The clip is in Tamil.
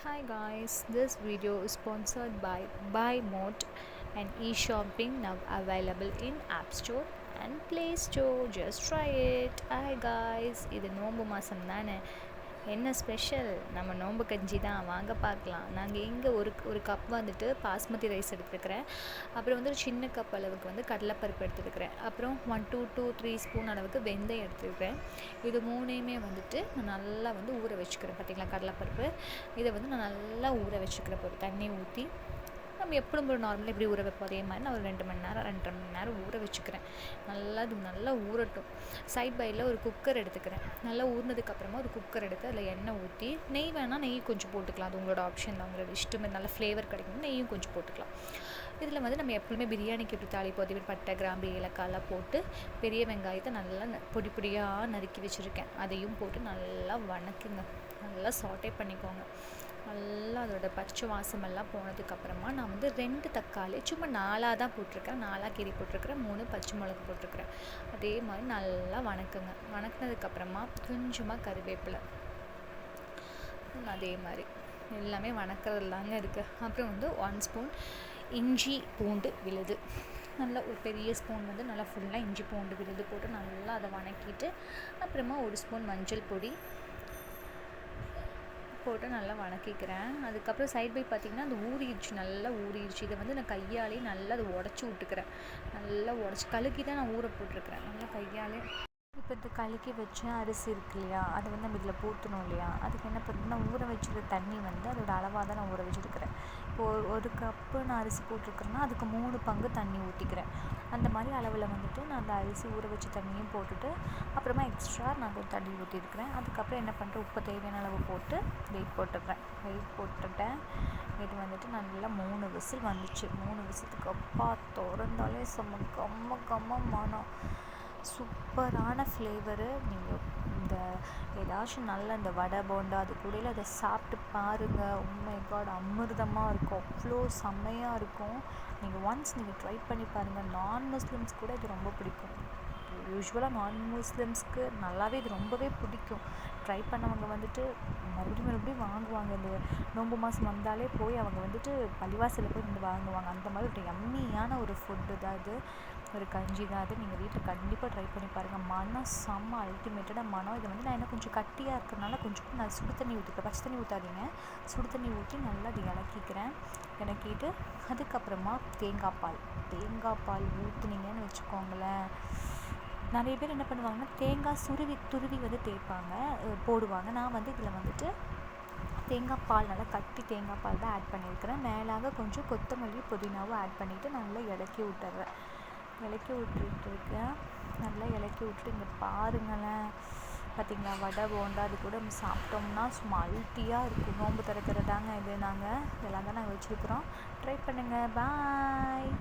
Hi guys, this video is sponsored by Buy Mode, an e-shopping now available in App Store and Play Store. Just try it. Hi guys, இது நோம்பு மாதம் தானே, என்ன ஸ்பெஷல்? நம்ம நோம்பு கஞ்சி தான், வாங்க பார்க்கலாம். நாங்கள் இங்கே ஒரு கப் வந்துட்டு பாஸ்மதி ரைஸ் எடுத்துருக்கிறேன். அப்புறம் வந்து ஒரு சின்ன கப் அளவுக்கு வந்து கடலைப்பருப்பு எடுத்துருக்கிறேன். அப்புறம் 1 to 3 ஸ்பூன் அளவுக்கு வெந்தயம் எடுத்துருக்கிறேன். இது மூணையுமே வந்துட்டு நான் நல்லா வந்து ஊற வச்சுக்கிறேன். பார்த்திங்களா, கடலைப்பருப்பு இதை வந்து நான் நல்லா ஊற வச்சுக்கிறேன். ஒரு தண்ணி ஊற்றி நம்ம எப்பவும் ஒரு நார்மலாக எப்படி ஊற வைப்போம் அதே மாதிரி நான் ஒரு 2 மணி நேரம் 2.5 மணி நேரம் ஊற வச்சுக்கிறேன். நல்லா ஊறட்டும். சைட் பையில் ஒரு குக்கர் எடுத்துக்கிறேன். நல்லா ஊறினதுக்கப்புறமா ஒரு குக்கர் எடுத்து அதில் எண்ணெய் ஊற்றி, நெய் வேணால் நெய் கொஞ்சம் போட்டுக்கலாம், அது உங்களோட ஆப்ஷன் தான், உங்களோட இஷ்டம். நல்ல ஃப்ளேவர் கிடைக்கும், நெய்யும் கொஞ்சம் போட்டுக்கலாம். இதில் வந்து நம்ம எப்பவுமே பிரியாணிக்கு எப்படி தாளிப்போம் அதே மாதிரி பட்டை, கிராம்பு, ஏலக்காயெல்லாம் போட்டு பெரிய வெங்காயத்தை நல்லா பொடி பொடியாக நறுக்கி வச்சுருக்கேன். அதையும் போட்டு நல்லா வணக்குங்க, நல்லா சாட்டே பண்ணிக்கோங்க. நல்லா அதோட பச்சை வாசமெல்லாம் போனதுக்கப்புறமா நான் வந்து 2 தக்காளி சும்மா 4 தான் போட்டிருக்கேன், 4 கீரி போட்டிருக்கிறேன், 3 பச்சை மிளகு போட்டிருக்கிறேன். அதே மாதிரி நல்லா வணக்குங்க. வணக்கினதுக்கப்புறமா கொஞ்சமாக கறிவேப்பிலை, அதே மாதிரி எல்லாமே வணக்கிறதுல தாங்க இருக்குது. அப்புறம் வந்து 1 ஸ்பூன் இஞ்சி பூண்டு விழுது, நல்லா ஒரு பெரிய ஸ்பூன் வந்து நல்லா ஃபுல்லாக இஞ்சி பூண்டு விழுது போட்டு நல்லா அதை வணக்கிட்டு, அப்புறமா 1 ஸ்பூன் மஞ்சள் பொடி போட்டு நல்லா வணக்கிக்கிறேன். அதுக்கப்புறம் சைட் பை பார்த்திங்கன்னா அந்த ஊறிடுச்சு, நல்லா ஊறிடுச்சு. இதை வந்து நான் கையாலே நல்லா அதை உடச்சி விட்டுக்கிறேன். நல்லா உடச்சி கழுக்கி தான் நான் ஊற போட்டிருக்கிறேன். நல்லா கையாலே இப்போ இந்த கலக்கி வச்ச அரிசி இருக்கு இல்லையா, அதை வந்து நம்ம இதில் போற்றணும் இல்லையா, அதுக்கு என்ன பண்ணுறேன்னா ஊற வச்சுருக்க தண்ணி வந்து அதோட அளவாக தான் நான் ஊற வச்சுருக்கிறேன். இப்போது ஒரு கப்பு நான் அரிசி போட்டிருக்கிறேன்னா அதுக்கு 3 பங்கு தண்ணி ஊற்றிக்கிறேன். அந்த மாதிரி அளவில் வந்துட்டு நான் அந்த அரிசி ஊற வச்ச தண்ணியும் போட்டுட்டு அப்புறமா எக்ஸ்ட்ரா நான் கொஞ்சம் தண்ணி ஊற்றிருக்கிறேன். அதுக்கப்புறம் என்ன பண்ணுறேன், உப்பு தேவையான அளவு போட்டு வெயிட் போட்டுட்டேன். இது வந்துட்டு நல்லா 3 விசில் வந்துச்சு. 3 விசிலுக்கு அப்பா திறந்தாலே செம்ம கம்ம மனம், சூப்பரான ஃப்ளேவரு. நீங்கள் இந்த ஏதாச்சும் நல்ல இந்த வடை போண்டா அது கூட அதை சாப்பிட்டு பாருங்கள். உண்மை காட் அமிர்தமாக இருக்கும், அவ்வளோ செம்மையாக இருக்கும். நீங்கள் ஒன்ஸ் நீங்கள் ட்ரை பண்ணி பாருங்கள். நான் முஸ்லிம்ஸ் கூட இது ரொம்ப பிடிக்கும். யூஸ்வலாக நான் முஸ்லிம்ஸ்க்கு நல்லாவே இது ரொம்பவே பிடிக்கும். ட்ரை பண்ணவங்க வந்துட்டு மறுபடியும் வாங்குவாங்க. இந்த நோம்பு மாதம் வந்தாலே போய் அவங்க வந்துட்டு பள்ளிவாசலில் போய் வந்து வாங்குவாங்க. அந்த மாதிரி ஒரு யம்மியான ஒரு ஃபுட்டு தான் இது, ஒரு கஞ்சி தான் அது. நீங்கள் வீட்டில் கண்டிப்பாக ட்ரை பண்ணி பாருங்கள். மனம் செம்ம அல்டிமேட்டடாக மனம். இதை வந்து நான் என்ன கொஞ்சம் கட்டியாக இருக்கிறதுனால கொஞ்சம் நான் சுடு தண்ணி ஊற்றிக்கிறேன். பச்சை தண்ணி ஊற்றாதீங்க, சுடு தண்ணி ஊற்றி நல்லா அது இலக்கிட்டு அதுக்கப்புறமா தேங்காய் பால் ஊற்றுனீங்கன்னு வச்சுக்கோங்களேன். நிறைய பேர் என்ன பண்ணுவாங்கன்னா தேங்காய் துருவி வந்து போடுவாங்க. நான் வந்து இதில் வந்துட்டு தேங்காய் பால், நல்லா கட்டி தேங்காய் பால் தான் ஆட் பண்ணியிருக்கிறேன். மேலாக கொஞ்சம் கொத்தமல்லி புதினாவும் ஆட் பண்ணிவிட்டு நல்லா இலக்கி விட்டுருக்கேன். நல்லா இலக்கி விட்டுட்டு இங்கே பாருங்களேன், பார்த்திங்களா, வடை போண்டா அது கூட நம்ம சாப்பிட்டோம்னா சும்மா அல்ட்டியாக இருக்கும். நோம்பு திறக்கிறதாங்க இது. இதெல்லாம் தான் நாங்கள் வச்சுருக்குறோம். ட்ரை பண்ணுங்கள். பாய்.